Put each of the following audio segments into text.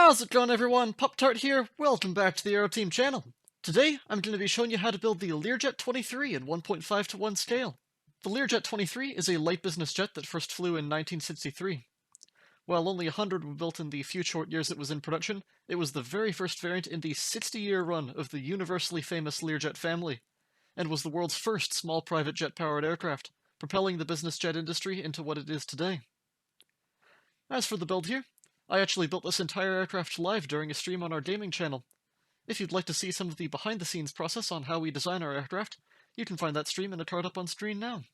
How's it going, everyone? Pop-Tart here. Welcome back to the Aeroteam channel. Today, I'm going to be showing you how to build the Learjet 23 in 1.5 to 1 scale. The Learjet 23 is a light business jet that first flew in 1963. While only 100 were built in the few short years it was in production, it was the very first variant in the 60-year run of the universally famous Learjet family, and was the world's first small private jet-powered aircraft, propelling the business jet industry into what it is today. As for the build here, I actually built this entire aircraft live during a stream on our gaming channel. If you'd like to see some of the behind-the-scenes process on how we design our aircraft, you can find that stream in a card up on screen now.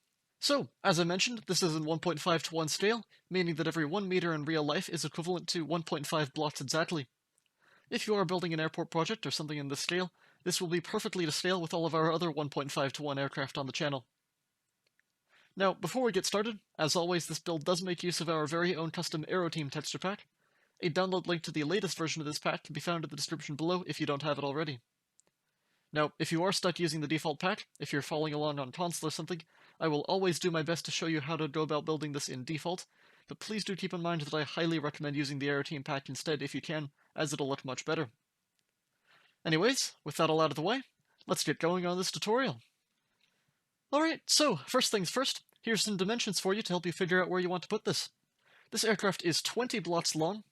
So, as I mentioned, this is in 1.5 to 1 scale, meaning that every 1 meter in real life is equivalent to 1.5 blocks exactly. If you are building an airport project or something in this scale, this will be perfectly to scale with all of our other 1.5 to 1 aircraft on the channel. Now, before we get started, as always, this build does make use of our very own custom Aeroteam texture pack. A download link to the latest version of this pack can be found in the description below if you don't have it already. Now, if you are stuck using the default pack, if you're following along on console or something, I will always do my best to show you how to go about building this in default, but please do keep in mind that I highly recommend using the Aeroteam pack instead if you can, as it'll look much better. Anyways, with that all out of the way, let's get going on this tutorial. Alright, so, first things first, here's some dimensions for you to help you figure out where you want to put this. This aircraft is 20 blocks long,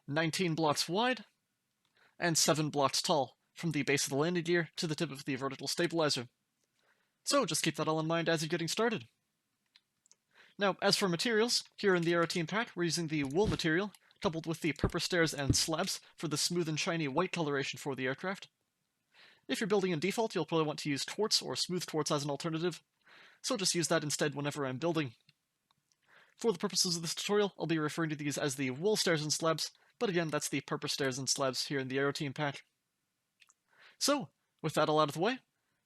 19 blocks wide, and 7 blocks tall, from the base of the landing gear to the tip of the vertical stabilizer. So just keep that all in mind as you're getting started. Now, as for materials, here in the Aeroteam pack, we're using the wool material, coupled with the purpose stairs and slabs for the smooth and shiny white coloration for the aircraft. If you're building in default, you'll probably want to use quartz or smooth quartz as an alternative, so just use that instead whenever I'm building. For the purposes of this tutorial, I'll be referring to these as the wool stairs and slabs, but again, that's the purpose stairs and slabs here in the Aeroteam pack. So, with that all out of the way,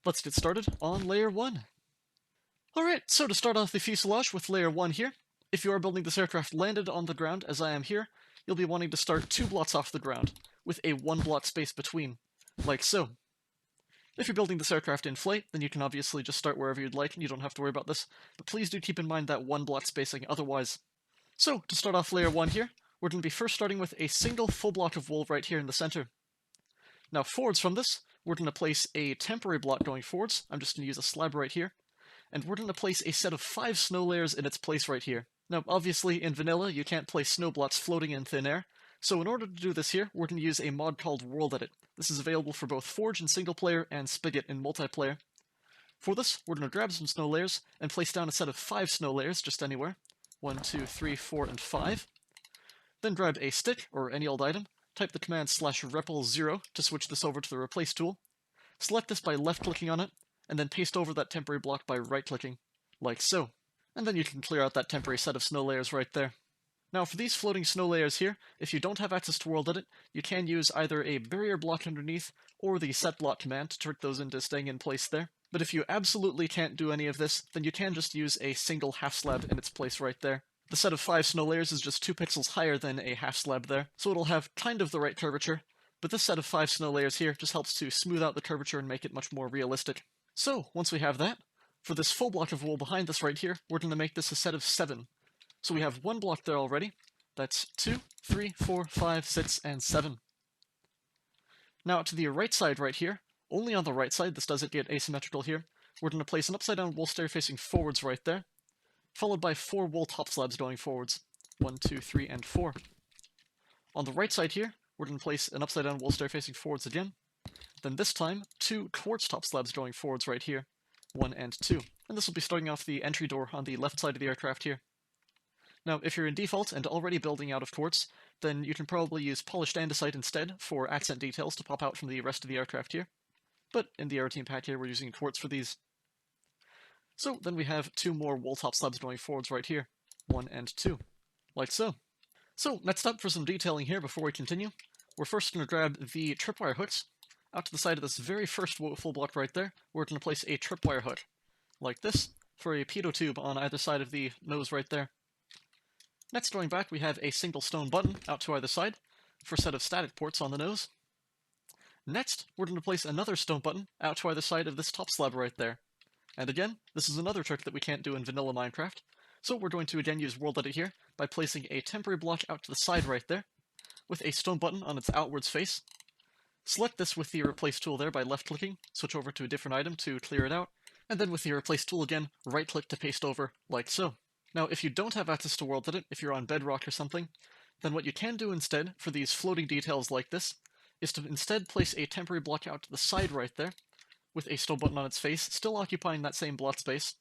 let's get started on Layer 1. Alright, so to start off the fuselage with Layer 1 here, if you are building this aircraft landed on the ground, as I am here, you'll be wanting to start 2 blocks off the ground, with a 1 block space between, like so. If you're building this aircraft in flight, then you can obviously just start wherever you'd like, and you don't have to worry about this, but please do keep in mind that 1 block spacing otherwise. So, to start off Layer 1 here, we're going to be first starting with a single full block of wool right here in the center. Now, forwards from this, we're going to place a temporary block going forwards. I'm just going to use a slab right here. And we're going to place a set of 5 snow layers in its place right here. Now, obviously, in vanilla, you can't place snow blocks floating in thin air. So in order to do this here, we're going to use a mod called World Edit. This is available for both Forge in single player and Spigot in multiplayer. For this, we're going to grab some snow layers and place down a set of 5 snow layers just anywhere. 1, 2, 3, 4, and 5. Then grab a stick, or any old item, type the command /repl0 to switch this over to the replace tool. Select this by left-clicking on it, and then paste over that temporary block by right-clicking, like so. And then you can clear out that temporary set of snow layers right there. Now for these floating snow layers here, if you don't have access to World Edit, you can use either a barrier block underneath, or the set block command to trick those into staying in place there. But if you absolutely can't do any of this, then you can just use a single half slab in its place right there. The set of 5 snow layers is just 2 pixels higher than a half slab there, so it'll have kind of the right curvature, but this set of 5 snow layers here just helps to smooth out the curvature and make it much more realistic. So, once we have that, for this full block of wool behind us right here, we're going to make this a set of 7. So we have 1 block there already. That's 2, 3, 4, 5, 6, and 7. Now to the right side right here, only on the right side, this doesn't get asymmetrical here, we're going to place an upside down wool stair facing forwards right there, followed by 4 wool top slabs going forwards. 1, 2, 3, and 4. On the right side here, we're going to place an upside down wool stair facing forwards again. Then this time, 2 quartz top slabs going forwards right here. 1 and 2. And this will be starting off the entry door on the left side of the aircraft here. Now, if you're in default and already building out of quartz, then you can probably use polished andesite instead for accent details to pop out from the rest of the aircraft here. But in the Aeroteam pack here, we're using quartz for these. So then we have 2 more wool top slabs going forwards right here. 1 and 2. Like so. So next up for some detailing here before we continue, we're first going to grab the tripwire hooks. Out to the side of this very first full block right there, we're going to place a tripwire hook. Like this, for a pitot tube on either side of the nose right there. Next, going back, we have a single stone button out to either side for a set of static ports on the nose. Next, we're going to place another stone button out to either side of this top slab right there. And again, this is another trick that we can't do in vanilla Minecraft, so we're going to again use World Edit here by placing a temporary block out to the side right there, with a stone button on its outwards face. Select this with the Replace tool there by left-clicking, switch over to a different item to clear it out, and then with the Replace tool again, right-click to paste over, like so. Now, if you don't have access to World Edit, if you're on Bedrock or something, then what you can do instead, for these floating details like this, is to instead place a temporary block out to the side right there, with a stone button on its face, still occupying that same block space.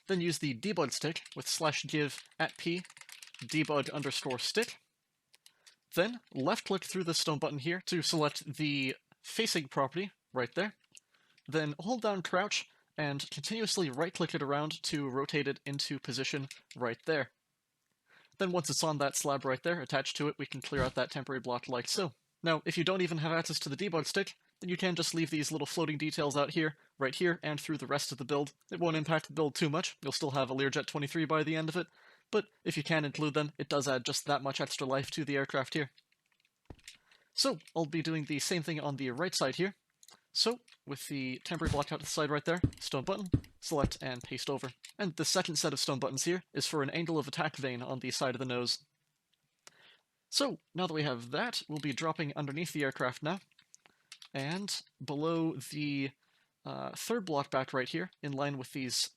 Then use the debug stick with /give @p debug_stick. Then left-click through the stone button here to select the facing property right there. Then hold down crouch and continuously right-click it around to rotate it into position right there. Then once it's on that slab right there, attached to it, we can clear out that temporary block like so. Now, if you don't even have access to the debug stick, then you can just leave these little floating details out here, right here, and through the rest of the build. It won't impact the build too much. You'll still have a Learjet 23 by the end of it, but if you can include them, it does add just that much extra life to the aircraft here. So, I'll be doing the same thing on the right side here. So, with the temporary block out to the side right there, stone button, select and paste over. And the second set of stone buttons here is for an angle of attack vane on the side of the nose. So, now that we have that, we'll be dropping underneath the aircraft now. And below the third block back right here, in line with these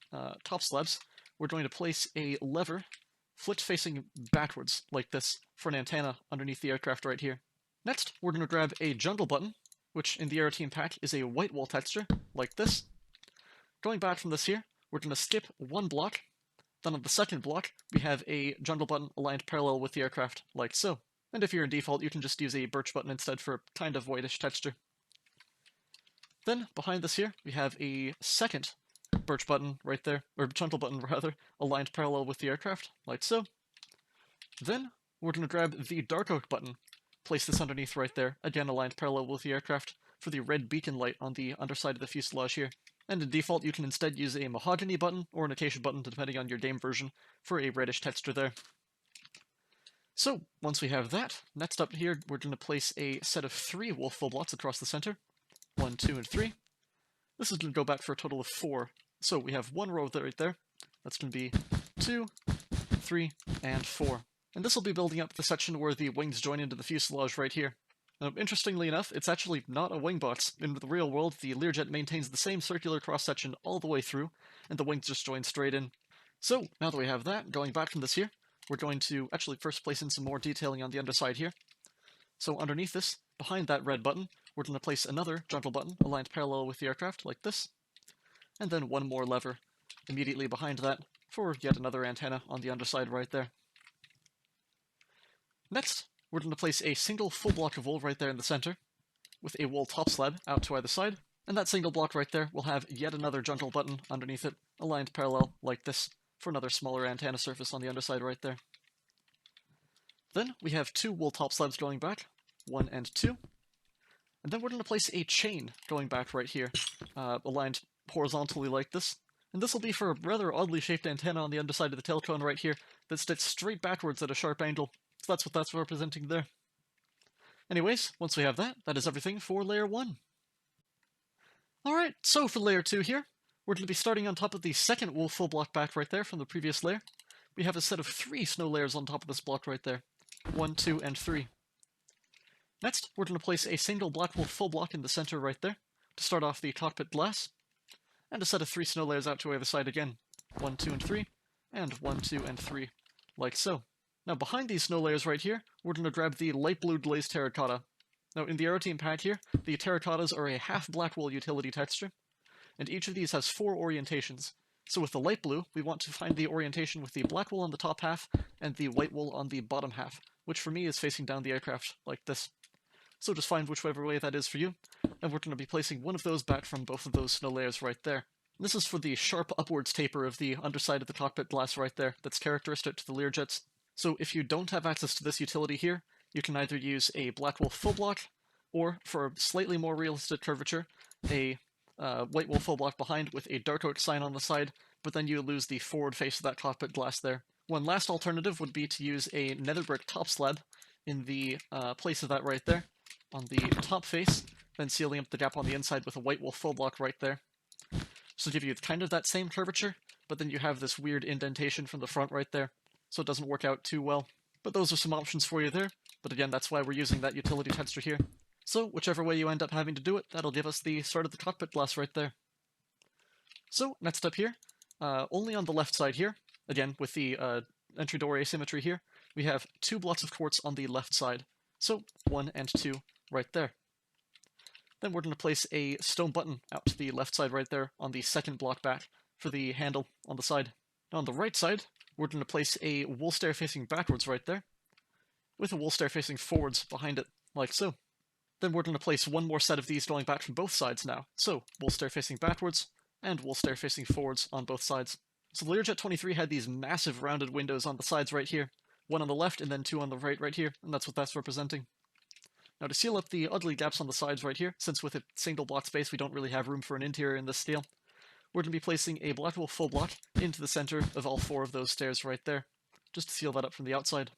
top slabs, we're going to place a lever flipped facing backwards, like this, for an antenna underneath the aircraft right here. Next, we're going to grab a jungle button, which in the Aeroteam pack is a white wall texture, like this. Going back from this here, we're going to skip one block. Then on the second block, we have a jungle button aligned parallel with the aircraft, like so. And if you're in default, you can just use a birch button instead for a kind of whitish texture. Then, behind this here, we have a second birch button right there, or jungle button rather, aligned parallel with the aircraft, like so. Then, we're going to grab the dark oak button, place this underneath right there, again aligned parallel with the aircraft, for the red beacon light on the underside of the fuselage here. And in default, you can instead use a mahogany button or an acacia button, depending on your game version, for a reddish texture there. So, once we have that, next up here, we're going to place a set of 3 wolf full blocks across the center. 1, 2, and 3. This is going to go back for a total of 4. So we have one row right there. That's going to be 2, 3, and 4. And this will be building up the section where the wings join into the fuselage right here. Now, interestingly enough, it's actually not a wing box. In the real world, the Learjet maintains the same circular cross-section all the way through, and the wings just join straight in. So, now that we have that, going back from this here, we're going to actually first place in some more detailing on the underside here. So underneath this, behind that red button, we're going to place another jungle button aligned parallel with the aircraft, like this. And then one more lever immediately behind that for yet another antenna on the underside right there. Next, we're going to place a single full block of wool right there in the center, with a wool top slab out to either side, and that single block right there will have yet another jungle button underneath it, aligned parallel like this, for another smaller antenna surface on the underside right there. Then we have 2 wool top slabs going back, 1 and 2. And then we're going to place a chain going back right here, aligned horizontally like this. And this will be for a rather oddly shaped antenna on the underside of the tail cone right here that sticks straight backwards at a sharp angle. So that's what that's representing there. Anyways, once we have that, that is everything for layer 1. Alright, so for layer 2 here, we're going to be starting on top of the second wool full block back right there from the previous layer. We have a set of 3 snow layers on top of this block right there. 1, 2, and 3. Next, we're going to place a single black wool full block in the center right there to start off the cockpit glass, and a set of 3 snow layers out to either side again. 1, 2, and 3, and 1, 2, and 3, like so. Now behind these snow layers right here, we're going to grab the light blue glazed terracotta. Now in the Aeroteam pack here, the terracottas are a half black wool utility texture, and each of these has 4 orientations. So with the light blue, we want to find the orientation with the black wool on the top half, and the white wool on the bottom half, which for me is facing down the aircraft, like this. So just find whichever way that is for you, and we're going to be placing one of those back from both of those snow layers right there. This is for the sharp upwards taper of the underside of the cockpit glass right there, that's characteristic to the Learjets. So if you don't have access to this utility here, you can either use a black wool full block, or for a slightly more realistic curvature, a white wool full block behind with a dark oak sign on the side, but then you lose the forward face of that cockpit glass there. One last alternative would be to use a nether brick top slab in the place of that right there, on the top face, then sealing up the gap on the inside with a white wool full block right there. So give you kind of that same curvature, but then you have this weird indentation from the front right there, so it doesn't work out too well. But those are some options for you there. But again, that's why we're using that utility texture here. So whichever way you end up having to do it, that'll give us the start of the cockpit glass right there. So next up here, only on the left side here, again with the entry door asymmetry here, we have 2 blocks of quartz on the left side. So 1 and 2 right there. Then we're going to place a stone button out to the left side right there on the second block back for the handle on the side. Now on the right side, we're going to place a wool stair facing backwards right there, with a wool stair facing forwards behind it, like so. Then we're going to place one more set of these going back from both sides now. So wool stair facing backwards, and wool stair facing forwards on both sides. So the Learjet 23 had these massive rounded windows on the sides right here, 1 on the left and then 2 on the right here, and that's what that's representing. Now to seal up the ugly gaps on the sides right here, since with a single block space we don't really have room for an interior in this scale, we're going to be placing a black wool full block into the center of all 4 of those stairs right there, just to seal that up from the outside.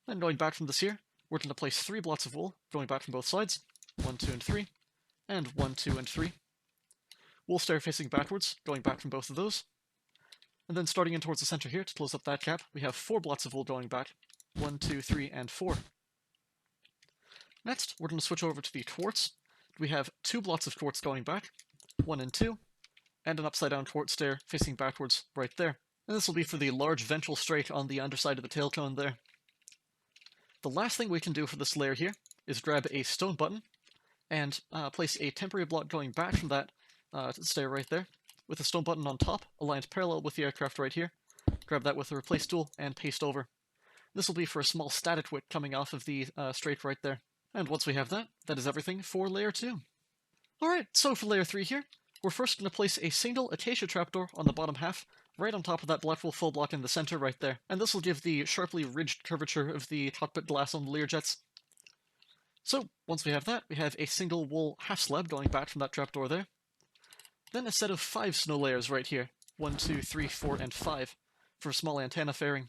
Then going back from this here, we're going to place 3 blocks of wool going back from both sides, 1, 2, and 3, and 1, 2, and 3. Wool stair facing backwards, going back from both of those. And then starting in towards the center here, to close up that gap, we have 4 blocks of wool going back, 1, 2, 3, and 4. Next, we're going to switch over to the quartz. We have 2 blocks of quartz going back, 1 and 2, and an upside down quartz stair facing backwards right there. And this will be for the large ventral strake on the underside of the tail cone there. The last thing we can do for this layer here is grab a stone button and place a temporary block going back from that stair right there, with a stone button on top, aligned parallel with the aircraft right here. Grab that with a replace tool and paste over. This will be for a small static wick coming off of the strake right there. And once we have that, that is everything for layer 2. Alright, so for layer 3 here, we're first going to place a single acacia trapdoor on the bottom half, right on top of that black wool full block in the center right there. And this will give the sharply ridged curvature of the cockpit glass on the Learjets. So, once we have that, we have a single wool half slab going back from that trapdoor there. Then a set of 5 snow layers right here, 1, 2, 3, 4, and 5, for a small antenna fairing.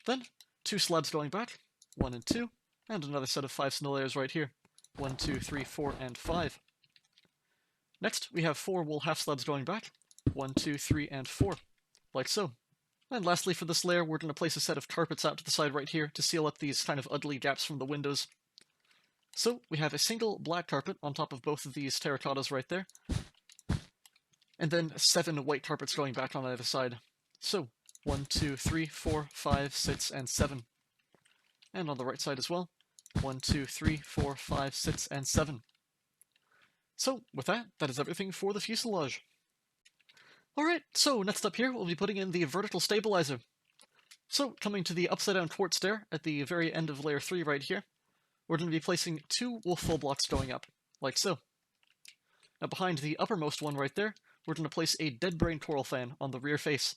Then, 2 slabs going back, 1 and 2, and another set of 5 snow layers right here, 1, 2, 3, 4, and 5. Next, we have 4 wool half slabs going back, 1, 2, 3, and 4, like so. And lastly for this layer, we're going to place a set of carpets out to the side right here to seal up these kind of ugly gaps from the windows. So, we have a single black carpet on top of both of these terracottas right there, and then 7 white carpets going back on either side. So, 1, 2, 3, 4, 5, 6, and 7. And on the right side as well, 1, 2, 3, 4, 5, 6, and 7. So, with that, that is everything for the fuselage. Alright, so next up here, we'll be putting in the vertical stabilizer. So, coming to the upside down quartz stair at the very end of layer 3 right here, we're going to be placing 2 wool full blocks going up, like so. Now behind the uppermost one right there, we're going to place a dead brain coral fan on the rear face.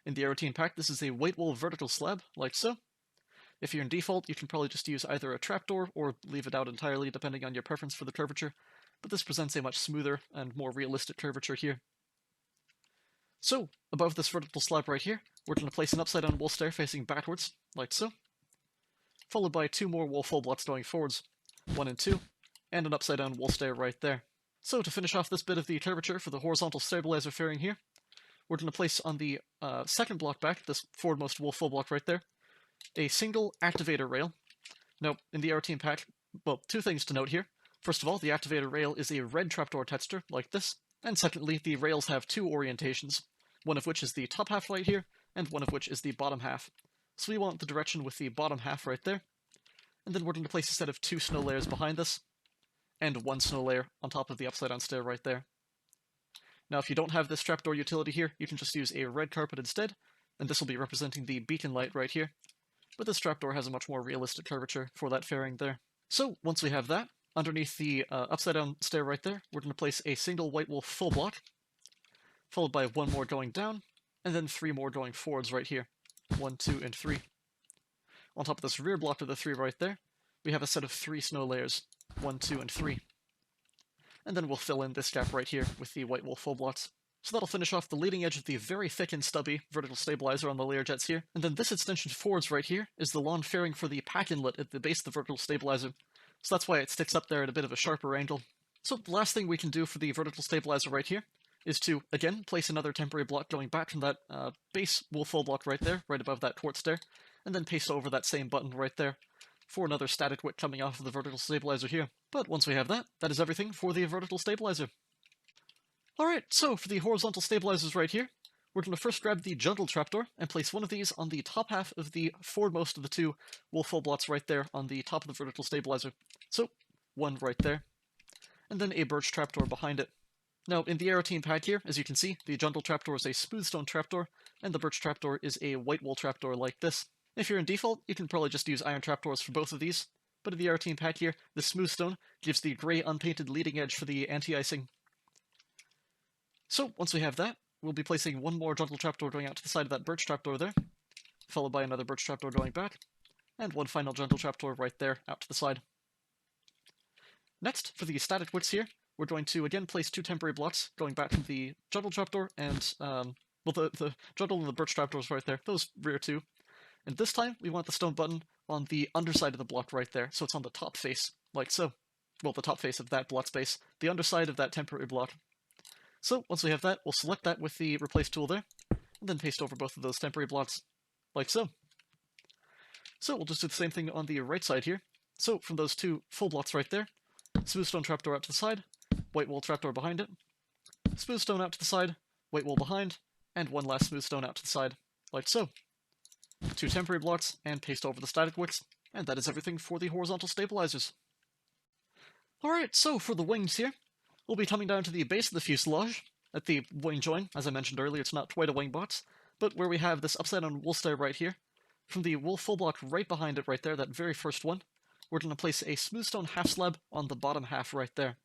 In the Aeroteam pack, this is a white wool vertical slab, like so. If you're in default, you can probably just use either a trapdoor or leave it out entirely, depending on your preference for the curvature, but this presents a much smoother and more realistic curvature here. So, above this vertical slab right here, we're going to place an upside down wool stair facing backwards, like so, followed by 2 more wool full blocks going forwards, 1 and 2, and an upside down wool stair right there. So to finish off this bit of the curvature for the horizontal stabilizer fairing here, we're going to place on the second block back, this forwardmost wool full block right there, a single activator rail. Now, in the Aeroteam pack, well, 2 things to note here. First of all, the activator rail is a red trapdoor texture, like this, and secondly, the rails have 2 orientations, one of which is the top half right here, and one of which is the bottom half. So we want the direction with the bottom half right there, and then we're going to place a set of 2 snow layers behind this, and 1 snow layer on top of the upside down stair right there. Now if you don't have this trapdoor utility here, you can just use a red carpet instead, and this will be representing the beacon light right here, but this trapdoor has a much more realistic curvature for that fairing there. So once we have that, underneath the upside down stair right there, we're going to place a single white wool full block, followed by 1 more going down, and then 3 more going forwards right here, 1, 2, and 3. On top of this rear block of the 3 right there, we have a set of 3 snow layers, 1, 2, and 3. And then we'll fill in this gap right here with the white wool full blocks. So that'll finish off the leading edge of the very thick and stubby vertical stabilizer on the Learjets here. And then this extension forwards right here is the lawn fairing for the pack inlet at the base of the vertical stabilizer. So that's why it sticks up there at a bit of a sharper angle. So the last thing we can do for the vertical stabilizer right here is to, again, place another temporary block going back from that base wool full block right there, right above that quartz stair, and then paste over that same button right there for another static wick coming off of the vertical stabilizer here. But once we have that, that is everything for the vertical stabilizer. Alright, so for the horizontal stabilizers right here, we're going to first grab the jungle trapdoor and place one of these on the top half of the forwardmost of the two wool full blots right there on the top of the vertical stabilizer. So, one right there, and then a birch trapdoor behind it. Now, in the Aeroteam pack here, as you can see, the jungle trapdoor is a smooth stone trapdoor, and the birch trapdoor is a white wool trapdoor like this. If you're in default, you can probably just use iron trapdoors for both of these, but in the Aeroteam pack here, the smooth stone gives the grey unpainted leading edge for the anti-icing. So, once we have that, we'll be placing one more jungle trapdoor going out to the side of that birch trapdoor there, followed by another birch trapdoor going back, and one final jungle trapdoor right there out to the side. Next, for the static wicks here, we're going to again place two temporary blocks going back from the jungle trapdoor and, well, the jungle and the birch trapdoors right there, those rear two. And this time, we want the stone button on the underside of the block right there, so it's on the top face, like so. Well, the top face of that block space, the underside of that temporary block. So, once we have that, we'll select that with the replace tool there, and then paste over both of those temporary blocks, like so. So, we'll just do the same thing on the right side here. So, from those two full blocks right there, smooth stone trapdoor out to the side, white wool trapdoor behind it, smooth stone out to the side, white wool behind, and one last smooth stone out to the side, like so. Two temporary blocks, and paste over the static wicks, and that is everything for the horizontal stabilizers. Alright, so for the wings here, we'll be coming down to the base of the fuselage, at the wing join. As I mentioned earlier, it's not quite a wing box, but where we have this upside down wool stair right here, from the wool full block right behind it right there, that very first one, we're going to place a smooth stone half slab on the bottom half right there.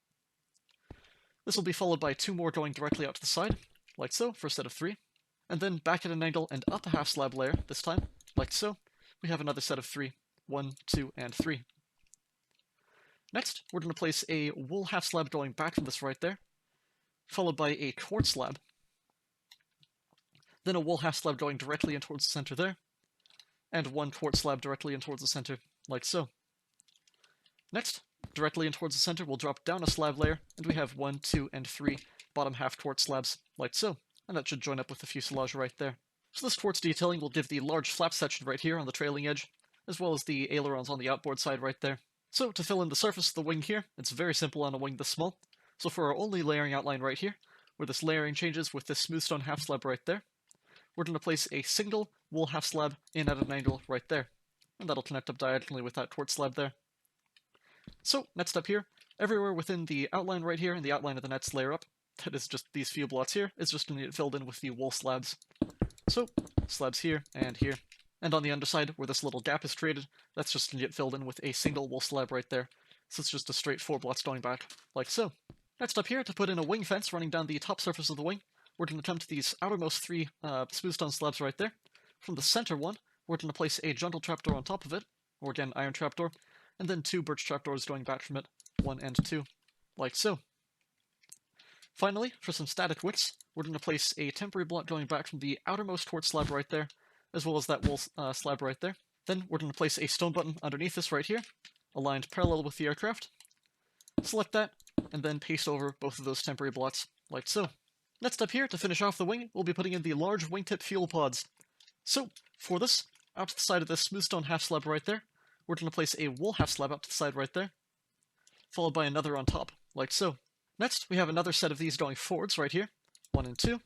This will be followed by two more going directly out to the side, like so, for a set of three, and then back at an angle and up a half slab layer, this time, like so, we have another set of three, 1, 2, and 3. Next, we're going to place a wool half slab going back from this right there, followed by a quartz slab, then a wool half slab going directly in towards the center there, and one quartz slab directly in towards the center, like so. Next, directly in towards the center, we'll drop down a slab layer, and we have 1, 2, and 3 bottom half quartz slabs, like so, and that should join up with the fuselage right there. So this quartz detailing will give the large flap section right here on the trailing edge, as well as the ailerons on the outboard side right there. So to fill in the surface of the wing here, it's very simple on a wing this small. So for our only layering outline right here, where this layering changes with this smooth stone half slab right there, we're going to place a single wool half slab in at an angle right there, and that'll connect up diagonally with that quartz slab there. So next up here, everywhere within the outline right here and the outline of the next layer up, that is just these few blots here, is just going to get filled in with the wool slabs. So slabs here and here. And on the underside, where this little gap is created, that's just going to get filled in with a single wool slab right there. So it's just a straight 4 blots going back, like so. Next up here, to put in a wing fence running down the top surface of the wing, we're going to come to these outermost 3 smooth stone slabs right there. From the center one, we're going to place a jungle trapdoor on top of it, or again, iron trapdoor, and then 2 birch trapdoors going back from it, 1 and 2, like so. Finally, for some static wicks, we're going to place a temporary block going back from the outermost quartz slab right there, as well as that wool slab right there. Then we're going to place a stone button underneath this right here, aligned parallel with the aircraft. Select that, and then paste over both of those temporary blocks, like so. Next up here, to finish off the wing, we'll be putting in the large wingtip fuel pods. So, for this, out to the side of this smooth stone half slab right there, we're going to place a wool half slab out to the side right there, followed by another on top, like so. Next, we have another set of these going forwards right here, 1 and 2,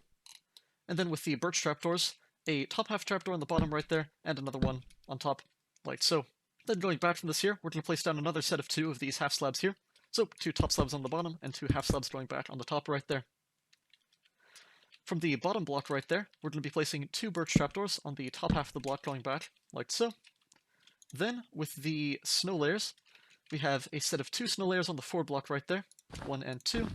and then with the birch trapdoors, a top half trapdoor on the bottom right there, and another one on top, like so. Then going back from this here, we're going to place down another set of 2 of these half slabs here. So 2 top slabs on the bottom, and 2 half slabs going back on the top right there. From the bottom block right there, we're going to be placing 2 birch trapdoors on the top half of the block going back, like so. Then, with the snow layers, we have a set of 2 snow layers on the forward block right there, 1 and 2,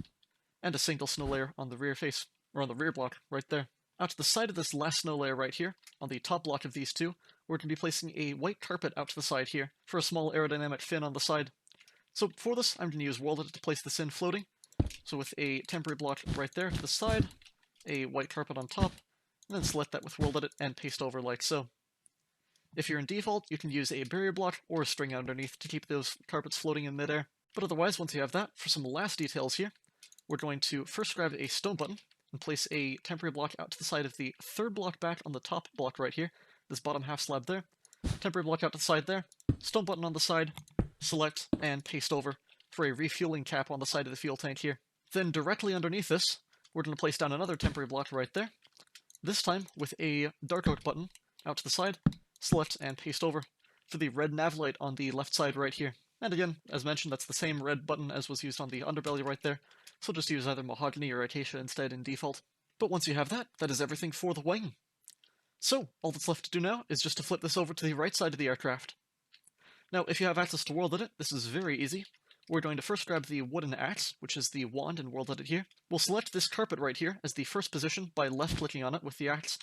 and a single snow layer on the rear face, or on the rear block right there. Out to the side of this last snow layer right here, on the top block of these 2, we're going to be placing a white carpet out to the side here, for a small aerodynamic fin on the side. So for this, I'm going to use Welded to place this in floating. So with a temporary block right there to the side, a white carpet on top, and then select that with Welded and paste over like so. If you're in default, you can use a barrier block or a string underneath to keep those carpets floating in midair. But otherwise, once you have that, for some last details here, we're going to first grab a stone button and place a temporary block out to the side of the 3rd block back on the top block right here, this bottom half slab there, temporary block out to the side there, stone button on the side, select, and paste over for a refueling cap on the side of the fuel tank here. Then directly underneath this, we're going to place down another temporary block right there, this time with a dark oak button out to the side, select, and paste over for the red nav light on the left side right here. And again, as mentioned, that's the same red button as was used on the underbelly right there, so just use either mahogany or acacia instead in default. But once you have that, that is everything for the wing. So, all that's left to do now is just to flip this over to the right side of the aircraft. Now, if you have access to World Edit, this is very easy. We're going to first grab the wooden axe, which is the wand in World Edit here. We'll select this carpet right here as the first position by left-clicking on it with the axe.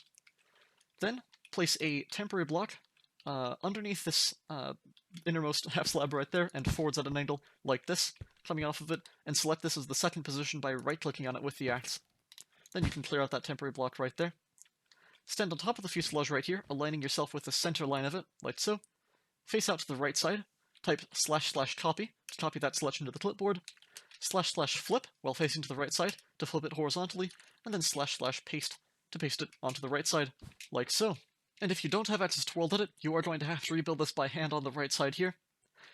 Then, place a temporary block underneath this innermost half slab right there, and forwards at an angle like this, coming off of it, and select this as the second position by right-clicking on it with the axe. Then you can clear out that temporary block right there. Stand on top of the fuselage right here, aligning yourself with the center line of it, like so. Face out to the right side, type //copy to copy that selection to the clipboard, //flip while facing to the right side to flip it horizontally, and then //paste to paste it onto the right side, like so. And if you don't have access to World Edit, you are going to have to rebuild this by hand on the right side here.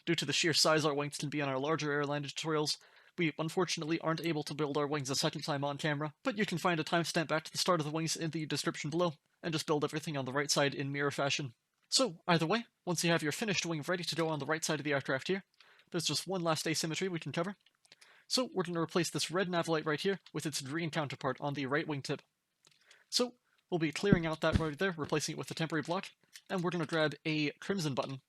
Due to the sheer size our wings can be on our larger airline tutorials, we unfortunately aren't able to build our wings a second time on camera, but you can find a timestamp back to the start of the wings in the description below, and just build everything on the right side in mirror fashion. So, either way, once you have your finished wing ready to go on the right side of the aircraft here, there's just one last asymmetry we can cover. So, we're going to replace this red nav light right here with its green counterpart on the right wingtip. So, we'll be clearing out that right there, replacing it with a temporary block, and we're going to grab a crimson button,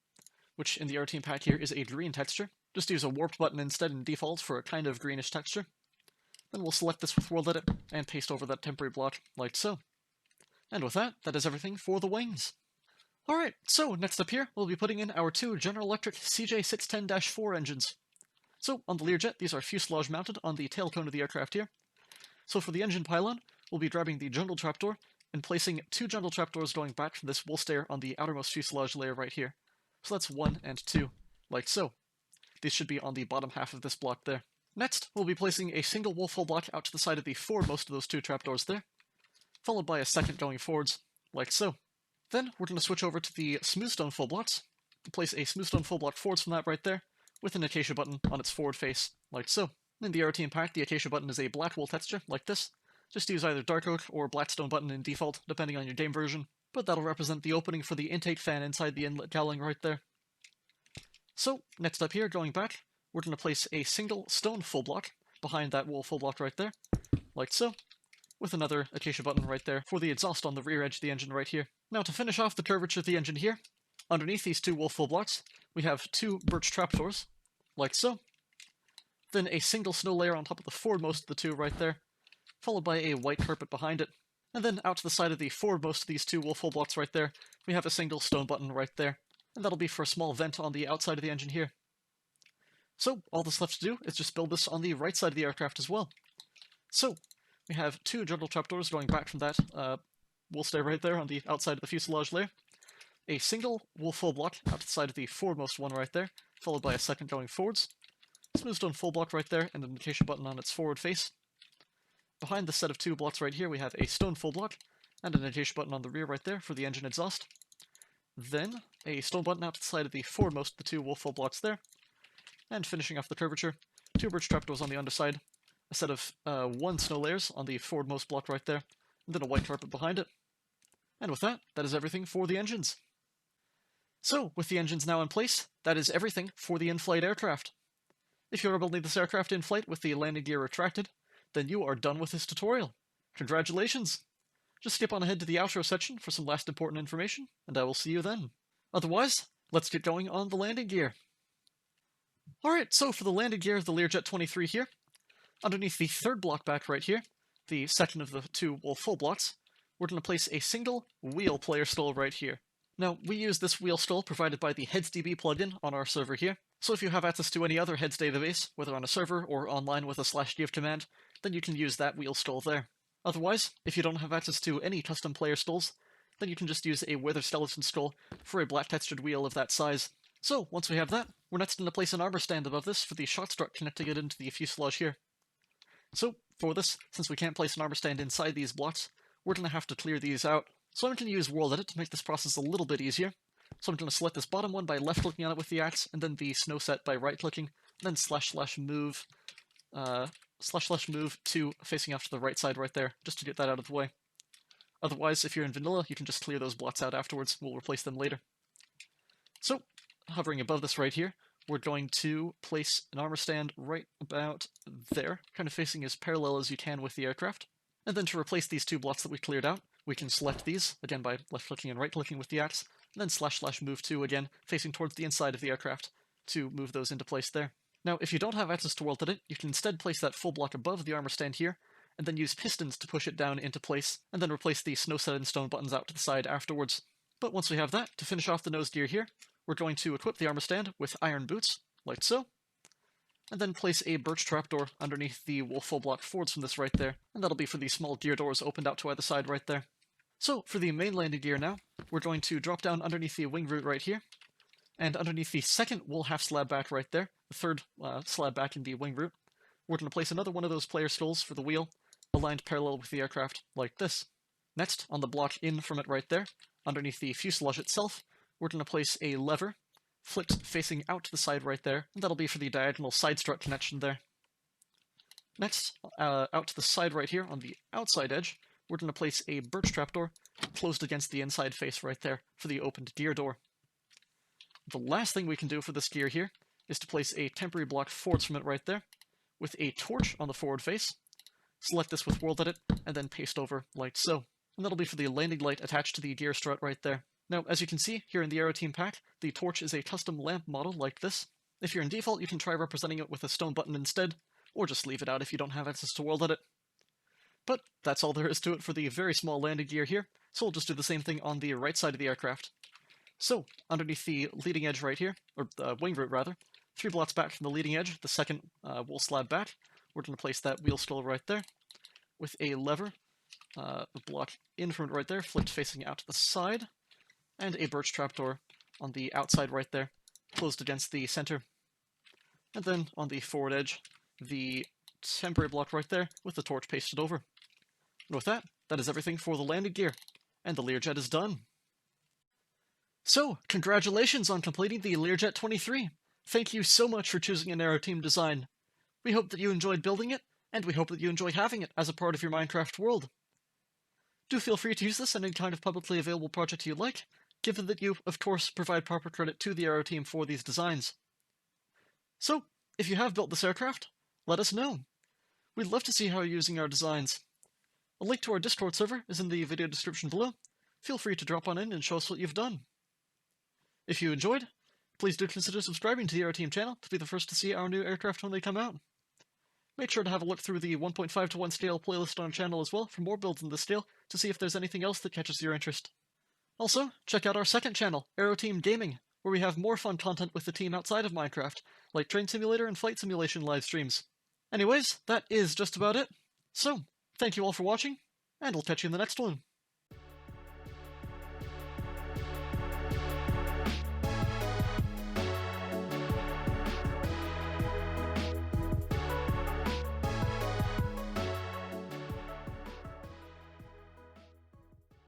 which in the Aeroteam pack here is a green texture. Just use a warped button instead in default for a kind of greenish texture. Then we'll select this with World Edit and paste over that temporary block, like so. And with that, that is everything for the wings. Alright, so next up here, we'll be putting in our two General Electric CJ610-4 engines. So, on the Learjet, these are fuselage mounted on the tail cone of the aircraft here. So for the engine pylon, we'll be grabbing the jungle trapdoor and placing two jungle trapdoors going back from this wool stair on the outermost fuselage layer right here. So that's 1 and 2, like so. These should be on the bottom half of this block there. Next, we'll be placing a single wool full block out to the side of the foremost of those two trapdoors there, followed by a second going forwards, like so. Then we're going to switch over to the smooth stone full blocks, and place a smooth stone full block forwards from that right there, with an acacia button on its forward face, like so. In the Aeroteam pack, the acacia button is a black wool texture, like this. Just use either dark oak or blackstone button in default, depending on your game version, but that'll represent the opening for the intake fan inside the inlet cowling right there. So, next up here, going back, we're going to place a single stone full block behind that wool full block right there, like so, with another acacia button right there for the exhaust on the rear edge of the engine right here. Now to finish off the curvature of the engine here, underneath these two wool full blocks, we have two birch trapdoors, like so, then a single snow layer on top of the foremost of the two right there, followed by a white carpet behind it, and then out to the side of the foremost of these two wool full blocks right there, we have a single stone button right there, and that'll be for a small vent on the outside of the engine here. So, all that's left to do is just build this on the right side of the aircraft as well. So, we have two jungle trapdoors going back from that wool stair right there on the outside of the fuselage layer, a single wool full block out to the side of the foremost one right there, followed by a second going forwards, smooth stone full block right there, and an acacia button on its forward face. Behind the set of two blocks right here, we have a stone full block, and an acacia button on the rear right there for the engine exhaust. Then, a stone button out to the side of the foremost of the two wool full blocks there. And finishing off the curvature, two birch trapdoors on the underside, a set of 1 snow layers on the forwardmost block right there, and then a white carpet behind it. And with that, that is everything for the engines. So, with the engines now in place, that is everything for the in-flight aircraft. If you are building this aircraft in flight with the landing gear retracted, then you are done with this tutorial. Congratulations! Just skip on ahead to the outro section for some last important information, and I will see you then. Otherwise, let's get going on the landing gear. Alright, so for the landing gear of the Learjet 23 here, underneath the third block back right here, the second of the two wool full blocks, we're going to place a single wheel player stole right here. Now, we use this wheel stole provided by the HeadsDB plugin on our server here, so if you have access to any other Heads database, whether on a server or online with a /give command, then you can use that wheel stole there. Otherwise, if you don't have access to any custom player stoles, then you can just use a weather skeleton skull for a black textured wheel of that size. So, once we have that, we're next going to place an armor stand above this for the shot strut connecting it into the fuselage here. So, for this, since we can't place an armor stand inside these blocks, we're going to have to clear these out. So I'm going to use World Edit to make this process a little bit easier. So I'm going to select this bottom one by left-clicking on it with the axe, and then the snow set by right-clicking, and then //move, //move to facing off to the right side right there, just to get that out of the way. Otherwise, if you're in vanilla, you can just clear those blocks out afterwards. We'll replace them later. So, hovering above this right here, we're going to place an armor stand right about there, kind of facing as parallel as you can with the aircraft. And then to replace these two blocks that we cleared out, we can select these, again by left-clicking and right-clicking with the axe, and then //move to, again, facing towards the inside of the aircraft, to move those into place there. Now, if you don't have access to World Edit, you can instead place that full block above the armor stand here, and then use pistons to push it down into place, and then replace the snow set and stone buttons out to the side afterwards. But once we have that, to finish off the nose gear here, we're going to equip the armor stand with iron boots, like so, and then place a birch trapdoor underneath the wolf full block forwards from this right there, and that'll be for the small gear doors opened out to either side right there. So, for the main landing gear now, we're going to drop down underneath the wing root right here, and underneath the second wool half slab back right there, the third slab back in the wing root, we're going to place another one of those player skulls for the wheel, aligned parallel with the aircraft, like this. Next, on the block in from it right there, underneath the fuselage itself, we're going to place a lever, flipped facing out to the side right there, and that'll be for the diagonal side strut connection there. Next, out to the side right here, on the outside edge, we're going to place a birch trapdoor closed against the inside face right there for the opened gear door. The last thing we can do for this gear here is to place a temporary block forwards from it right there, with a torch on the forward face, select this with World Edit, and then paste over like so. And that'll be for the landing light attached to the gear strut right there. Now, as you can see, here in the Aeroteam pack, the torch is a custom lamp model like this. If you're in default, you can try representing it with a stone button instead, or just leave it out if you don't have access to World Edit. But that's all there is to it for the very small landing gear here, so we'll just do the same thing on the right side of the aircraft. So, underneath the leading edge right here, or the wing root rather, 3 blocks back from the leading edge, the second wool slab back, we're going to place that wheel skull right there, with a lever, a block in from it right there, flipped facing out to the side, and a birch trapdoor on the outside right there, closed against the center. And then on the forward edge, the temporary block right there, with the torch pasted over. And with that, that is everything for the landing gear, and the Learjet is done. So, congratulations on completing the Learjet 23. Thank you so much for choosing an Aeroteam design. We hope that you enjoyed building it, and we hope that you enjoy having it as a part of your Minecraft world. Do feel free to use this in any kind of publicly available project you like, given that you, of course, provide proper credit to the Aeroteam for these designs. So, if you have built this aircraft, let us know. We'd love to see how you're using our designs. A link to our Discord server is in the video description below. Feel free to drop on in and show us what you've done. If you enjoyed, please do consider subscribing to the Aeroteam channel to be the first to see our new aircraft when they come out. Make sure to have a look through the 1.5:1 scale playlist on our channel as well for more builds in this scale to see if there's anything else that catches your interest. Also, check out our second channel, Aeroteam Gaming, where we have more fun content with the team outside of Minecraft, like train simulator and flight simulation live streams. Anyways, that is just about it. So, thank you all for watching, and I'll catch you in the next one.